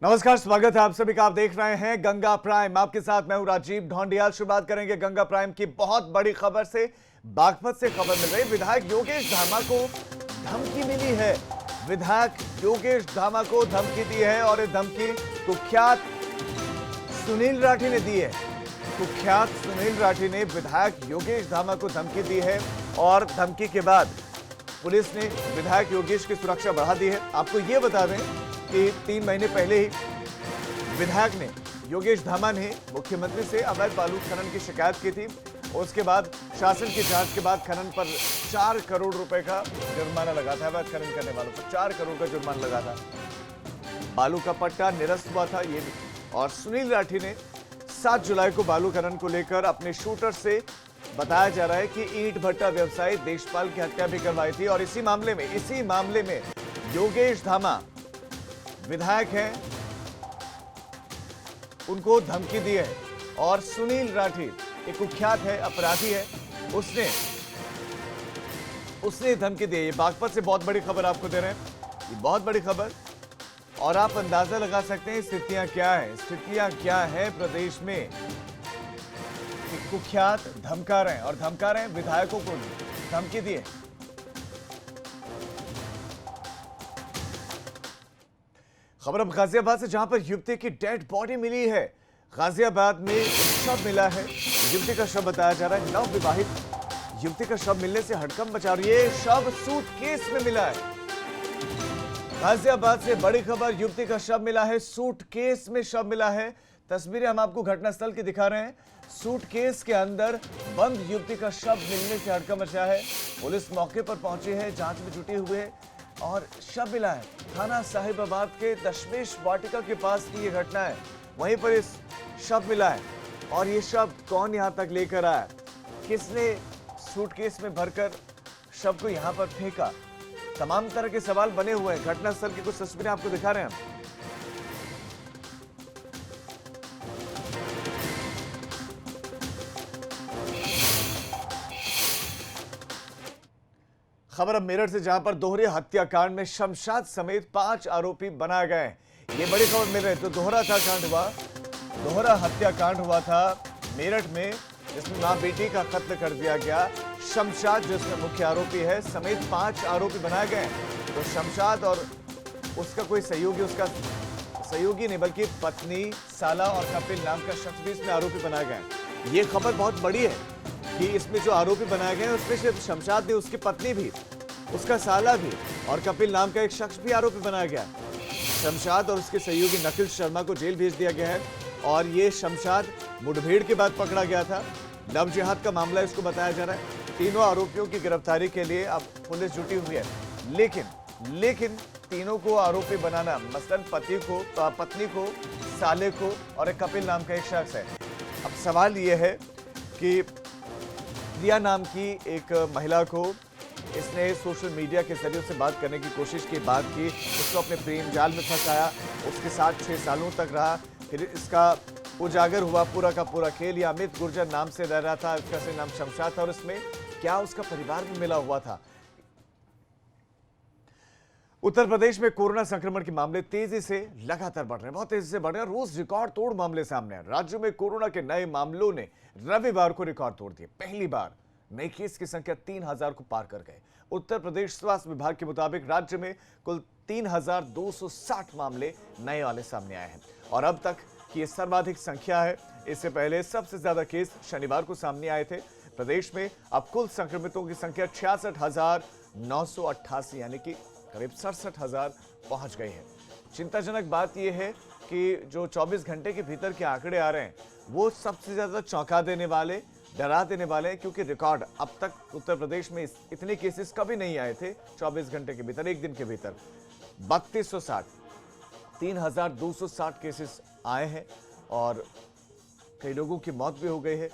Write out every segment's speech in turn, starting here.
नमस्कार, स्वागत है आप सभी का। आप देख रहे हैं गंगा प्राइम। आपके साथ मैं हूं राजीव ढोंडियाल। शुरुआत करेंगे गंगा प्राइम की बहुत बड़ी खबर से। बागपत से खबर मिल रही, विधायक योगेश धामा को धमकी मिली है। विधायक योगेश धामा को धमकी दी है और ये धमकी कुख्यात सुनील राठी ने दी है। कुख्यात सुनील राठी ने विधायक योगेश धामा को धमकी दी है और धमकी के बाद पुलिस ने विधायक योगेश की सुरक्षा बढ़ा दी है। आपको यह बता दें कि 3 महीने पहले ही विधायक ने योगेश धामा ने मुख्यमंत्री से अवैध बालू खनन की शिकायत की थी। उसके बाद शासन की जांच के बाद खनन पर 4 करोड़ रुपए का जुर्माना लगा था। अवैध खनन करने वालों पर 4 करोड़ का जुर्माना लगा था। बालू का पट्टा निरस्त हुआ था ये भी। और सुनील राठी ने 7 जुलाई को बालू खनन को लेकर अपने शूटर से बताया जा रहा है कि ईंट भट्टा व्यवसायी देशपाल की हत्या भी करवाई थी। और इसी मामले में योगेश धामा विधायक हैं, उनको धमकी दी है। और सुनील राठी एक कुख्यात है, अपराधी है, उसने धमकी दी है। ये बागपत से बहुत बड़ी खबर आपको दे रहे हैं, ये बहुत बड़ी खबर। और आप अंदाजा लगा सकते हैं स्थितियां क्या हैं प्रदेश में। कुख्यात धमका रहे हैं और धमका रहे हैं, विधायकों को धमकी दी है। खबर अब गाजियाबाद से, जहां पर युवती की डेड बॉडी मिली है। गाजियाबाद में शव मिला है। युवती का शव बताया जा रहा है। नवविवाहित युवती का शव मिलने से हड़कंप मचा रही है। शव सूटकेस में मिला है। गाजियाबाद से बड़ी खबर, युवती का शव मिला है, सूटकेस में शव मिला है। तस्वीरें हम आपको घटनास्थल की दिखा रहे हैं। सूटकेस के अंदर बंद युवती का शव मिलने से हड़कंप मचा है। पुलिस मौके पर पहुंची है, जांच में जुटी हुई है और शव मिला है। थाना साहिबाबाद के दशमेश वाटिका के पास की ये घटना है। वहीं पर इस शव मिला है। और ये शव कौन यहां तक लेकर आया, किसने सूटकेस में भरकर शव को यहां पर फेंका, तमाम तरह के सवाल बने हुए हैं। घटनास्थल की कुछ तस्वीरें आपको दिखा रहे हैं हम। खबर अब मेरठ से, जहां पर दोहरे हत्याकांड में शमशाद समेत 5 आरोपी बनाए गए। ये बड़ी खबर मिल रही है। तो दोहरा हत्याकांड हुआ था मेरठ में, जिसमें मां बेटी का कत्ल कर दिया गया। शमशाद जिसमें मुख्य आरोपी है समेत 5 आरोपी बनाए गए। तो शमशाद और उसका कोई सहयोगी नहीं बल्कि पत्नी, साला और कपिल नाम का शख्स भी इसमें आरोपी बनाए गए। ये खबर बहुत बड़ी है कि इसमें जो आरोपी बनाए गए हैं उसमें सिर्फ शमशाद नहीं, उसकी पत्नी भी, उसका साला भी और कपिल नाम का एक शख्स भी आरोपी बनाया गया। शमशाद और उसके सहयोगी नखिल शर्मा को जेल भेज दिया गया है। और ये शमशाद मुठभेड़ के बाद पकड़ा गया था। लव जिहाद का मामला इसको बताया जा रहा है। तीनों आरोपियों की गिरफ्तारी के लिए अब पुलिस जुटी हुई है। लेकिन तीनों को आरोपी बनाना, मसलन पत्नी को, साले को और एक कपिल नाम का एक शख्स है। अब सवाल यह है कि रिया नाम की एक महिला को इसने सोशल मीडिया के जरिए से बात करने की कोशिश की, उसको अपने प्रेम जाल में फंसाया, उसके साथ 6 सालों तक रहा। फिर इसका उजागर हुआ पूरा का पूरा खेल। यह अमित गुर्जर नाम से रह रहा था, उसका नाम शमशाद था और इसमें क्या उसका परिवार भी मिला हुआ था। उत्तर प्रदेश में कोरोना संक्रमण के मामले तेजी से लगातार बढ़ रहे हैं, बहुत तेजी से बढ़ रहे हैं। रोज रिकॉर्ड तोड़ मामले सामने आ रहे हैं। राज्य में कोरोना के नए मामलों ने रविवार को रिकॉर्ड तोड़ दिए। पहली बार नए केस की संख्या 3000 को पार कर गए। उत्तर प्रदेश स्वास्थ्य विभाग के मुताबिक राज्य में कुल 3260 मामले नए वाले सामने आए हैं और अब तक की ये सर्वाधिक संख्या है। इससे पहले सबसे ज्यादा केस शनिवार को सामने आए थे। प्रदेश में अब कुल संक्रमितों की संख्या 66,988 यानी कि करीब 67,000 पहुंच गई है। चिंताजनक बात यह है कि जो 24 घंटे के भीतर के आंकड़े आ रहे हैं वो सबसे ज्यादा चौंका देने वाले, डरा देने वाले हैं, क्योंकि रिकॉर्ड अब तक उत्तर प्रदेश में इतने केसेस कभी नहीं आए थे 24 घंटे के भीतर, एक दिन के भीतर। 3260 केसेस आए हैं और कई लोगों की मौत भी हो गई है।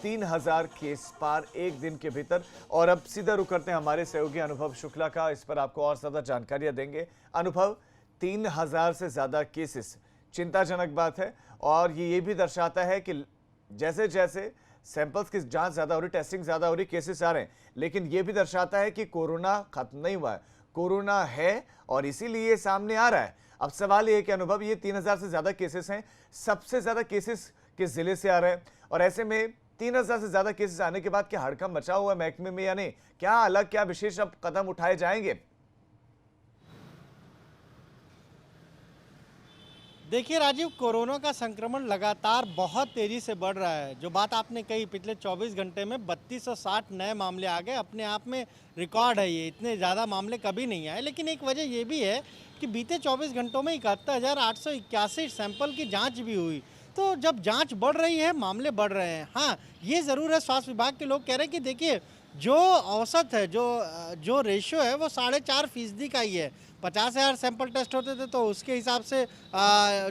3000 केस पार एक दिन के भीतर। और अब सीधा रुक करते हैं हमारे सहयोगी अनुभव शुक्ला का, इस पर आपको और ज्यादा जानकारियां देंगे। अनुभव, 3000 से ज्यादा केसेस चिंताजनक बात है और ये भी दर्शाता है कि जैसे जैसे सैंपल्स की जांच ज्यादा हो रही, टेस्टिंग ज्यादा हो रही, केसेस आ रहे हैं, लेकिन यह भी दर्शाता है कि कोरोना खत्म नहीं हुआ है, कोरोना है और इसीलिए सामने आ रहा है। अब सवाल ये है कि अनुभव, ये 3000 से ज्यादा केसेस हैं, सबसे ज्यादा केसेस किस जिले से आ रहे हैं, और ऐसे में 3000 से ज्यादा केसेस आने के बाद क्या हड़कंप मचा हुआ है महकमे में या नहीं? क्या अलग, क्या विशेष अब कदम उठाए जाएंगे? देखिए राजीव, कोरोना का संक्रमण लगातार बहुत तेजी से बढ़ रहा है। जो बात आपने कही, पिछले 24 घंटे में 3260 नए मामले आ गए, अपने आप में रिकॉर्ड है ये। इतने ज़्यादा मामले कभी नहीं आए। लेकिन एक वजह ये भी है कि बीते 24 घंटों में 71,881 सैंपल की जांच भी हुई। तो जब जांच बढ़ रही है, मामले बढ़ रहे हैं। हाँ, ये ज़रूर है, स्वास्थ्य विभाग के लोग कह रहे हैं कि देखिए, जो औसत है, जो रेशियो है, वो 4.5% का ही है। 50,000 सैंपल टेस्ट होते थे तो उसके हिसाब से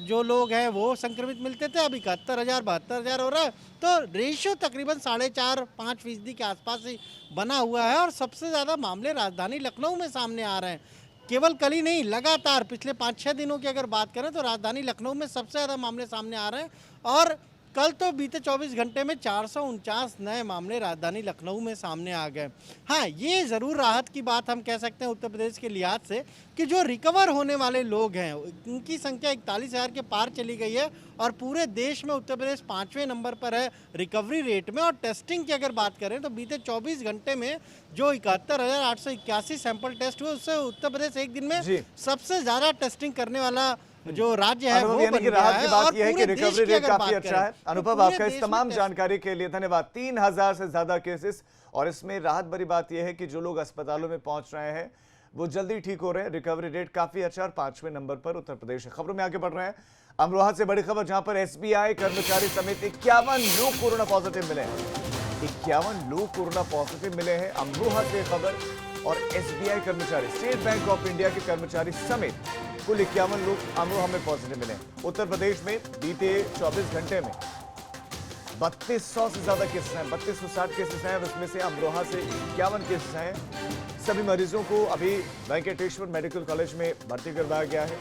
जो लोग हैं वो संक्रमित मिलते थे। अभी 71,000 72,000 हो रहा है। तो रेशियो तकरीबन 4.5-5% के आसपास ही बना हुआ है। और सबसे ज़्यादा मामले राजधानी लखनऊ में सामने आ रहे हैं। केवल कल ही नहीं, लगातार पिछले 5-6 दिनों की अगर बात करें तो राजधानी लखनऊ में सबसे ज़्यादा मामले सामने आ रहे हैं। और कल तो बीते 24 घंटे में 449 नए मामले राजधानी लखनऊ में सामने आ गए। हाँ, ये ज़रूर राहत की बात हम कह सकते हैं उत्तर प्रदेश के लिहाज से कि जो रिकवर होने वाले लोग हैं उनकी संख्या 41,000 के पार चली गई है। और पूरे देश में उत्तर प्रदेश 5वें नंबर पर है रिकवरी रेट में। और टेस्टिंग की अगर बात करें तो बीते 24 घंटे में जो 71,881 सैंपल टेस्ट हुए, उससे उत्तर प्रदेश एक दिन में सबसे ज़्यादा टेस्टिंग करने वाला जो राज्य है वो बन गया है। बात यह है कि रिकवरी रेट काफी अच्छा है। अनुभव, आपका इस तमाम जानकारी के लिए धन्यवाद। 3000 से ज्यादा केसेस, और इसमें राहत भरी बात यह है कि जो लोग अस्पतालों में पहुंच रहे हैं वो जल्दी ठीक हो रहे हैं। रिकवरी रेट काफी अच्छा और 5वें नंबर पर उत्तर प्रदेश है। खबरों में आगे बढ़ रहे हैं। अमरोहा से बड़ी खबर, जहां पर एसबीआई कर्मचारी समेत 51 लोग कोरोना पॉजिटिव मिले हैं। 51 लोग कोरोना पॉजिटिव मिले हैं, अमरोहा से खबर। और एसबीआई कर्मचारी, स्टेट बैंक ऑफ इंडिया के कर्मचारी समेत कुल 51 लोग अमरोहा में पॉजिटिव मिले। उत्तर प्रदेश में बीते 24 घंटे में 3200 से ज्यादा केसेस हैं, 3260 केसेस हैं, उसमें से अमरोहा से 51 केसेस हैं। सभी मरीजों को अभी वेंकटेश्वर मेडिकल कॉलेज में भर्ती करवाया गया है।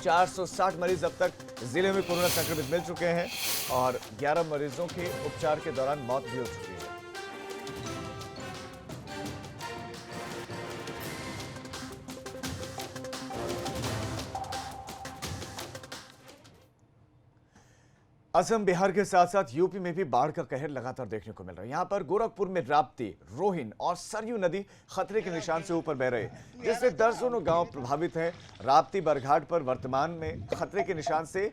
460 मरीज अब तक जिले में कोरोना संक्रमित मिल चुके हैं और 11 मरीजों के उपचार के दौरान मौत भी हो चुकी है। असम, बिहार के साथ साथ यूपी में भी बाढ़ का कहर लगातार देखने को मिल रहा है। यहां पर गोरखपुर में राप्ती, रोहिन और सरयू नदी खतरे के निशान से ऊपर बह रहे, जिससे दर्जनों गांव प्रभावित हैं। राप्ती बरघाट पर वर्तमान में खतरे के निशान से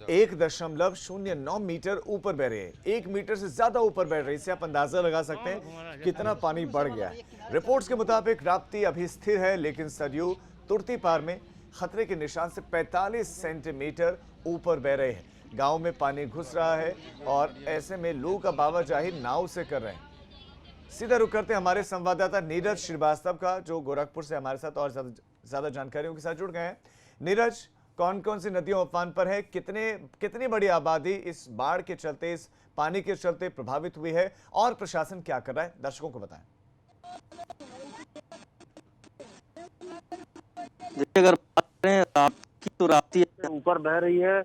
1.09 मीटर ऊपर बह रहे हैं। 1 मीटर से ज्यादा ऊपर बह रही, इससे आप अंदाजा लगा सकते हैं कितना पानी बढ़ गया है। रिपोर्ट्स के मुताबिक राप्ती अभी स्थिर है, लेकिन सरयू तुर्ती पार में खतरे के निशान से 45 सेंटीमीटर ऊपर बह रहे हैं। गांव में पानी घुस रहा है और ऐसे में लोग अब आवाजाही नाव से कर रहे हैं। सीधा रुख करते हमारे संवाददाता नीरज श्रीवास्तव का, जो गोरखपुर से हमारे साथ और ज्यादा जानकारियों के साथ जुड़ गए हैं। नीरज, कौन कौन सी नदियों उफान पर है, कितनी बड़ी आबादी इस बाढ़ के चलते, इस पानी के चलते प्रभावित हुई है, और प्रशासन क्या कर रहा है, दर्शकों को बताएं। अगर बात करें राप्ती, तो राप्ती ऊपर बह रही है।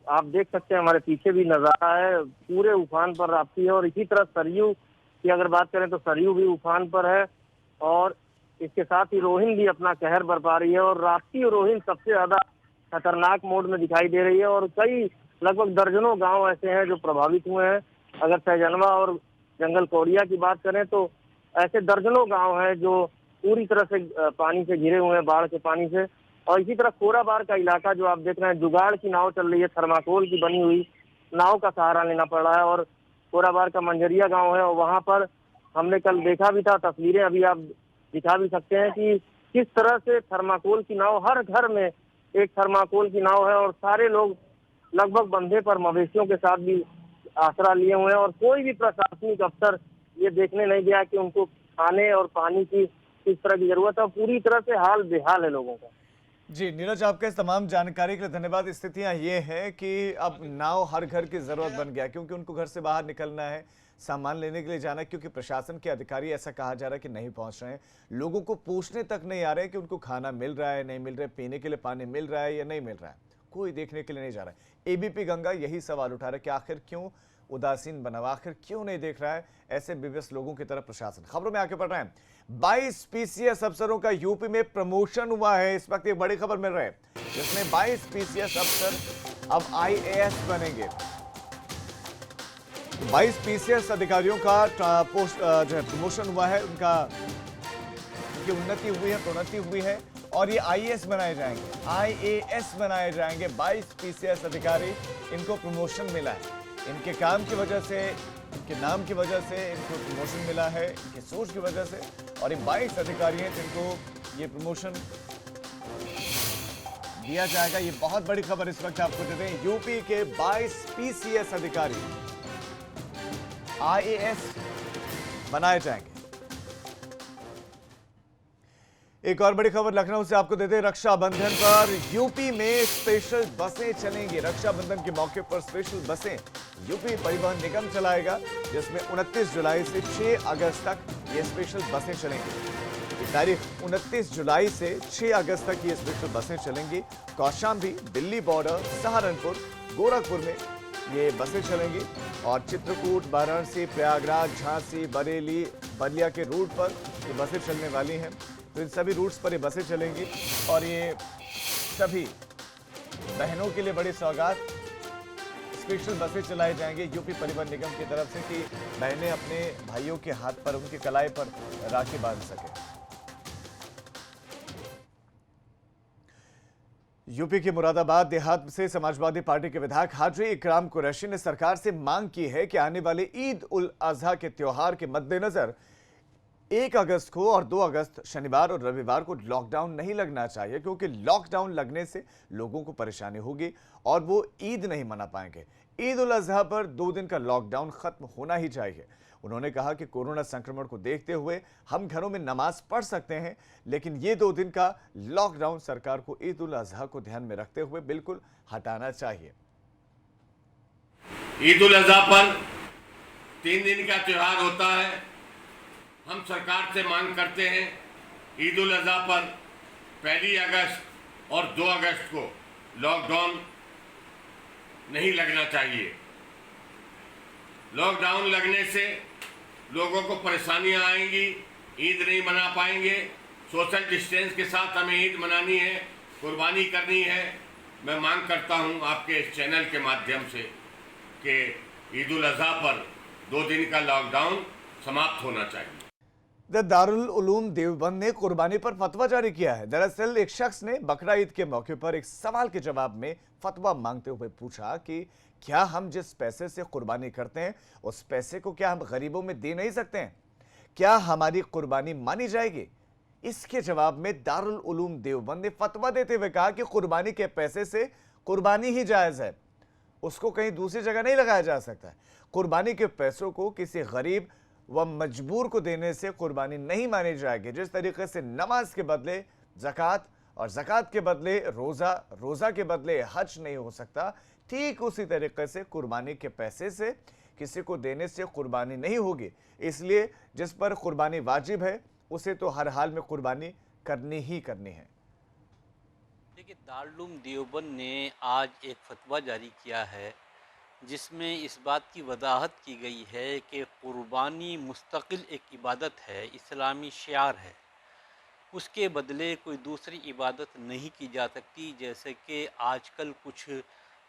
आप देख सकते हैं, हमारे पीछे भी नजारा है, पूरे उफान पर राप्ती है। और इसी तरह सरयू की अगर बात करें तो सरयू भी उफान पर है, और इसके साथ ही रोहिन भी अपना कहर बरपा रही है। और राप्ती और रोहिन सबसे ज्यादा खतरनाक मोड में दिखाई दे रही है। और कई लगभग दर्जनों गांव ऐसे हैं जो प्रभावित हुए हैं। अगर सहजनवा और जंगल कौड़िया की बात करें तो ऐसे दर्जनों गाँव हैं जो पूरी तरह से पानी से घिरे हुए हैं, बाढ़ के पानी से। और इसी तरह कोराबार का इलाका जो आप देख रहे हैं, जुगाड़ की नाव चल रही है, थर्माकोल की बनी हुई नाव का सहारा लेना पड़ रहा है। और कोराबार का मंजरिया गांव है, और वहां पर हमने कल देखा भी था, तस्वीरें अभी आप दिखा भी सकते हैं कि किस तरह से थर्माकोल की नाव, हर घर में एक थर्माकोल की नाव है। और सारे लोग लगभग बंधे पर मवेशियों के साथ भी आसरा लिए हुए हैं। और कोई भी प्रशासनिक अफसर ये देखने नहीं गया कि उनको खाने और पानी की किस तरह की जरूरत है। पूरी तरह से हाल बेहाल है लोगों का। जी नीरज, आपके इस तमाम जानकारी के लिए धन्यवाद। स्थितियां ये हैं कि अब नाव हर घर की जरूरत बन गया, क्योंकि उनको घर से बाहर निकलना है, सामान लेने के लिए जाना है, क्योंकि प्रशासन के अधिकारी ऐसा कहा जा रहा है कि नहीं पहुंच रहे हैं। लोगों को पूछने तक नहीं आ रहे कि उनको खाना मिल रहा है, नहीं मिल रहा है, पीने के लिए पानी मिल रहा है या नहीं मिल रहा है, कोई देखने के लिए नहीं जा रहा है। एबीपी गंगा यही सवाल उठा रहा है कि आखिर क्यों उदासीन बना हुआ। आखिर क्यों नहीं देख रहा है ऐसे बेबस लोगों की तरफ प्रशासन? खबरों में आगे बढ़ रहे हैं। 22 पीसीएस अफसरों का यूपी में प्रमोशन हुआ है। इस वक्त एक बड़ी खबर मिल रही है जिसमें 22 पीसीएस अफसर अब आईएएस बनेंगे। 22 पीसीएस अधिकारियों का पोस्ट जो है प्रमोशन हुआ है, उनकी उन्नति हुई है, प्रोन्नति हुई है और ये आईएएस बनाए जाएंगे, आईएएस बनाए जाएंगे। 22 पीसीएस अधिकारी, इनको प्रमोशन मिला है। इनके काम की वजह से, इनके नाम की वजह से इनको प्रमोशन मिला है, इनकी सोच की वजह से। और ये 22 अधिकारी हैं जिनको ये प्रमोशन दिया जाएगा। ये बहुत बड़ी खबर इस वक्त आपको देते हैं। यूपी के 22 पीसीएस अधिकारी आईएएस बनाए जाएंगे। एक और बड़ी खबर लखनऊ से आपको देते हैं। रक्षाबंधन पर यूपी में स्पेशल बसें चलेंगी। रक्षाबंधन के मौके पर स्पेशल बसें यूपी परिवहन निगम चलाएगा, जिसमें 29 जुलाई से 6 अगस्त तक ये स्पेशल बसें चलेंगी। ये तारीख 29 जुलाई से 6 अगस्त तक ये स्पेशल बसें चलेंगी। कौशाम्बी, दिल्ली बॉर्डर, सहारनपुर, गोरखपुर में ये बसें चलेंगी और चित्रकूट, वाराणसी, प्रयागराज, झांसी, बरेली, बलिया के रूट पर ये बसें चलने वाली हैं। तो इन सभी रूट्स पर ये बसें चलेंगी और ये सभी बहनों के लिए बड़ी सौगात, स्पेशल बसें चलाई जाएंगी यूपी परिवहन निगम की तरफ से कि बहनें अपने भाइयों के हाथ पर, उनके कलाई पर राखी बांध सकें। यूपी के मुरादाबाद देहात से समाजवादी पार्टी के विधायक हाजी इकराम कुरैशी ने सरकार से मांग की है कि आने वाले ईद उल अजहा के त्योहार के मद्देनजर 1 अगस्त को और 2 अगस्त शनिवार और रविवार को लॉकडाउन नहीं लगना चाहिए, क्योंकि लॉकडाउन लगने से लोगों को परेशानी होगी और वो ईद नहीं मना पाएंगे। ईद उल अजहा पर 2 दिन का लॉकडाउन खत्म होना ही चाहिए। उन्होंने कहा कि कोरोना संक्रमण को देखते हुए हम घरों में नमाज पढ़ सकते हैं, लेकिन ये 2 दिन का लॉकडाउन सरकार को ईद उल अजहा को ध्यान में रखते हुए बिल्कुल हटाना चाहिए। ईद उल अजहा पर 3 दिन का त्योहार होता है। हम सरकार से मांग करते हैं ईद उल अजहा पर 1 अगस्त और 2 अगस्त को लॉकडाउन नहीं लगना चाहिए। लॉकडाउन लगने से लोगों को परेशानियां आएंगी, ईद नहीं मना पाएंगे। सोशल डिस्टेंस के साथ हमें ईद मनानी है, कुर्बानी करनी है। मैं मांग करता हूं आपके इस चैनल के माध्यम से कि ईद उल अजहा पर 2 दिन का लॉकडाउन समाप्त होना चाहिए। दारुल उलूम देवबंद ने कुर्बानी पर फतवा जारी किया है। दरअसल एक शख्स ने बकरा ईद के मौके पर एक सवाल के जवाब में फतवा मांगते हुए पूछा कि क्या हम जिस पैसे से कुर्बानी करते हैं उस पैसे को क्या हम गरीबों में दे नहीं सकते हैं? क्या हमारी कुर्बानी मानी जाएगी? इसके जवाब में दारुल उलूम देवबंद ने फतवा देते हुए कहा कि कुर्बानी के पैसे से कुर्बानी ही जायज है, उसको कहीं दूसरी जगह नहीं लगाया जा सकता। कुर्बानी के पैसों को किसी गरीब व मजबूर को देने से कुर्बानी नहीं मानी जाएगी। जिस तरीके से नमाज के बदले ज़कात और ज़कात के बदले रोज़ा, रोज़ा के बदले हज नहीं हो सकता, ठीक उसी तरीके से कुर्बानी के पैसे से किसी को देने से कुर्बानी नहीं होगी। इसलिए जिस पर कुर्बानी वाजिब है उसे तो हर हाल में कुर्बानी करनी ही करनी है। देखिए, दारुल उलूम देवबंद ने आज एक फतवा जारी किया है जिसमें इस बात की वजाहत की गई है कि कुर्बानी मुस्तकिल एक इबादत है, इस्लामी शियार है। उसके बदले कोई दूसरी इबादत नहीं की जा सकती। जैसे कि आजकल कुछ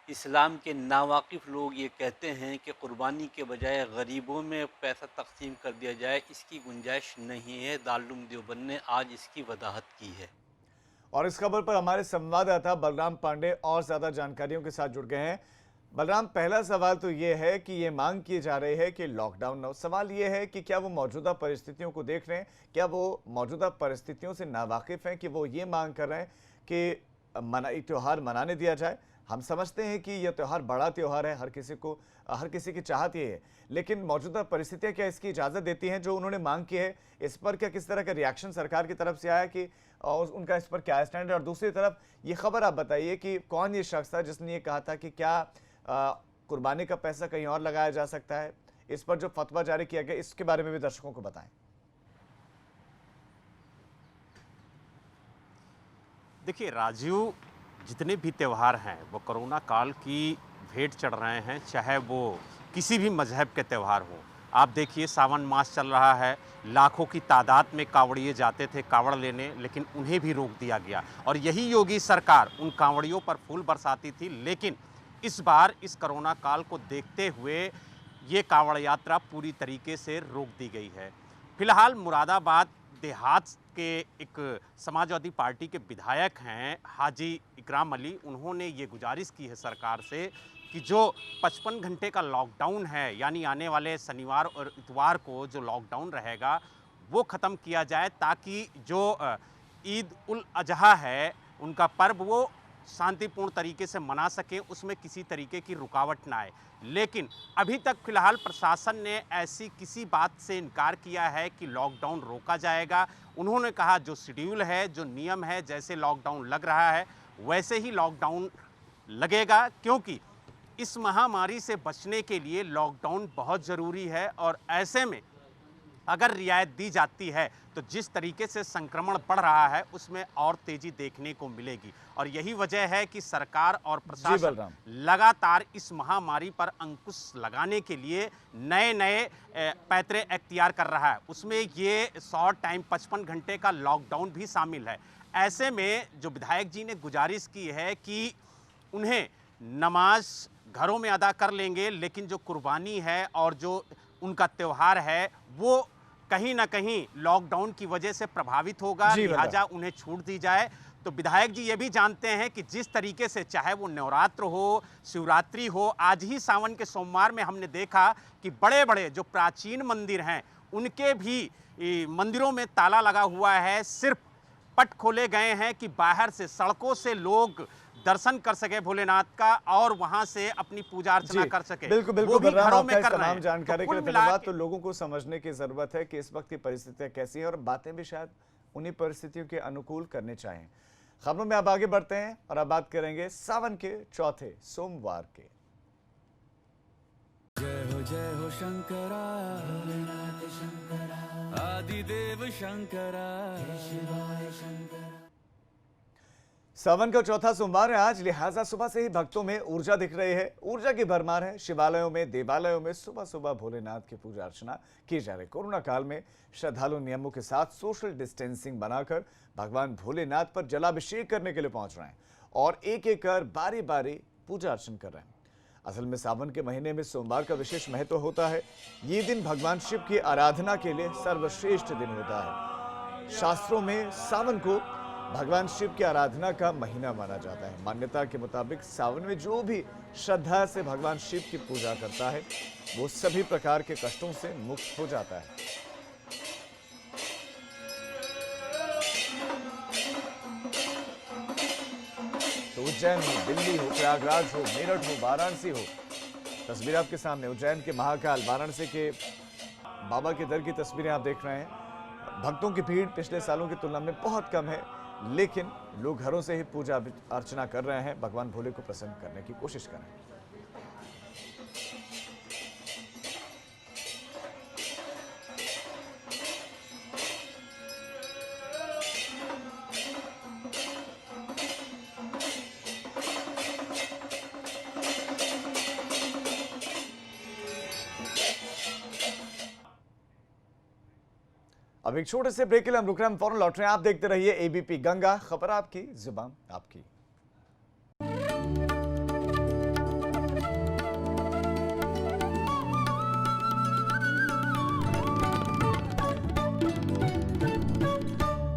इस्लाम के नावाकिफ़ लोग ये कहते हैं कि कुर्बानी के बजाय गरीबों में पैसा तकसीम कर दिया जाए, इसकी गुंजाइश नहीं है। दारुल उलूम देवबंद ने आज इसकी वजाहत की है। और इस खबर पर हमारे संवाददाता बलराम पांडे और ज़्यादा जानकारियों के साथ जुड़ गए हैं। बलराम, पहला सवाल तो ये है कि ये मांग की जा रही है कि लॉकडाउन न हो। सवाल ये है कि क्या वो मौजूदा परिस्थितियों को देख रहे हैं, क्या वो मौजूदा परिस्थितियों से नावाकिफ़ हैं कि वो ये मांग कर रहे हैं कि त्यौहार मनाने दिया जाए? हम समझते हैं कि यह त्यौहार बड़ा त्यौहार है, हर किसी की चाहत ये है, लेकिन मौजूदा परिस्थितियाँ क्या इसकी इजाज़त देती हैं? जो उन्होंने मांग की है, इस पर क्या किस तरह का रिएक्शन सरकार की तरफ से आया कि उनका इस पर क्या स्टैंड है? और दूसरी तरफ ये खबर आप बताइए कि कौन ये शख्स था जिसने ये कहा था कि क्या कुर्बानी का पैसा कहीं और लगाया जा सकता है? इस पर जो फतवा जारी किया गया, इसके बारे में भी दर्शकों को बताएं। देखिए राजीव, जितने भी त्यौहार हैं वो कोरोना काल की भेंट चढ़ रहे हैं, चाहे वो किसी भी मजहब के त्यौहार हो। आप देखिए सावन मास चल रहा है, लाखों की तादाद में कांवड़िए जाते थे कांवड़ लेने, लेकिन उन्हें भी रोक दिया गया और यही योगी सरकार उन कांवड़ियों पर फूल बरसाती थी। लेकिन इस बार इस कोरोना काल को देखते हुए ये कांवड़ यात्रा पूरी तरीके से रोक दी गई है। फिलहाल मुरादाबाद देहात के एक समाजवादी पार्टी के विधायक हैं हाजी इकराम अली, उन्होंने ये गुजारिश की है सरकार से कि जो 55 घंटे का लॉकडाउन है, यानी आने वाले शनिवार और इतवार को जो लॉकडाउन रहेगा वो ख़त्म किया जाए, ताकि जो ईद उल अजहा है उनका पर्व वो शांतिपूर्ण तरीके से मना सकें, उसमें किसी तरीके की रुकावट ना आए। लेकिन अभी तक फिलहाल प्रशासन ने ऐसी किसी बात से इनकार किया है कि लॉकडाउन रोका जाएगा। उन्होंने कहा जो शेड्यूल है, जो नियम है, जैसे लॉकडाउन लग रहा है वैसे ही लॉकडाउन लगेगा, क्योंकि इस महामारी से बचने के लिए लॉकडाउन बहुत ज़रूरी है और ऐसे में अगर रियायत दी जाती है तो जिस तरीके से संक्रमण बढ़ रहा है उसमें और तेजी देखने को मिलेगी। और यही वजह है कि सरकार और प्रशासन लगातार इस महामारी पर अंकुश लगाने के लिए नए नए पैतरे अख्तियार कर रहा है। उसमें ये शॉर्ट टाइम 55 घंटे का लॉकडाउन भी शामिल है। ऐसे में जो विधायक जी ने गुजारिश की है कि उन्हें नमाज घरों में अदा कर लेंगे, लेकिन जो कुर्बानी है और जो उनका त्यौहार है वो कहीं ना कहीं लॉकडाउन की वजह से प्रभावित होगा, लिहाजा उन्हें छूट दी जाए। तो विधायक जी ये भी जानते हैं कि जिस तरीके से चाहे वो नवरात्र हो, शिवरात्रि हो, आज ही सावन के सोमवार में हमने देखा कि बड़े बड़े जो प्राचीन मंदिर हैं उनके भी मंदिरों में ताला लगा हुआ है। सिर्फ पट खोले गए हैं कि बाहर से सड़कों से लोग दर्शन कर सके भोलेनाथ का और वहां से अपनी पूजा अर्चना कर सके। बिल्कुल वो भी घरों में कर रहे तमाम हैं। जानकारी के लिए धन्यवाद। तो लोगों को समझने की जरूरत है कि इस वक्त की परिस्थितियां कैसी हैं और बातें भी शायद उन्हीं परिस्थितियों के अनुकूल करने चाहिए। खबरों में अब आगे बढ़ते हैं और अब बात करेंगे सावन के चौथे सोमवार के। जय हो शंकरा, आदिदेव शंकरा, शिवाय शंकरा। सावन का चौथा सोमवार है आज, लिहाजा सुबह से ही भक्तों में ऊर्जा दिख रही है, ऊर्जा की भरमार है। शिवालयों में, देवालयों में सुबह सुबह भोलेनाथ की पूजा अर्चना की जा रही है। कोरोना काल में श्रद्धालु नियमों के साथ सोशल डिस्टेंसिंग बनाकर भगवान भोलेनाथ पर जलाभिषेक करने के लिए पहुंच रहे हैं और एक एक कर बारी बारी पूजा अर्चना कर रहे हैं। असल में सावन के महीने में सोमवार का विशेष महत्व होता है। ये दिन भगवान शिव की आराधना के लिए सर्वश्रेष्ठ दिन होता है। शास्त्रों में सावन को भगवान शिव की आराधना का महीना माना जाता है। मान्यता के मुताबिक सावन में जो भी श्रद्धा से भगवान शिव की पूजा करता है वो सभी प्रकार के कष्टों से मुक्त हो जाता है। तो उज्जैन हो, दिल्ली हो, प्रयागराज हो, मेरठ हो, वाराणसी हो, तस्वीर आपके सामने उज्जैन के महाकाल, वाराणसी के बाबा के दर की तस्वीरें आप देख रहे हैं। भक्तों की भीड़ पिछले सालों की तुलना में बहुत कम है, लेकिन लोग घरों से ही पूजा अर्चना कर रहे हैं, भगवान भोले को प्रसन्न करने की कोशिश कर रहे हैं। अब एक छोटे से ब्रेक के लिए हम रुक रहे हैं, हम फौरन लौट रहे हैं। आप देखते रहिए एबीपी गंगा, खबर आपकी, जुबान आपकी।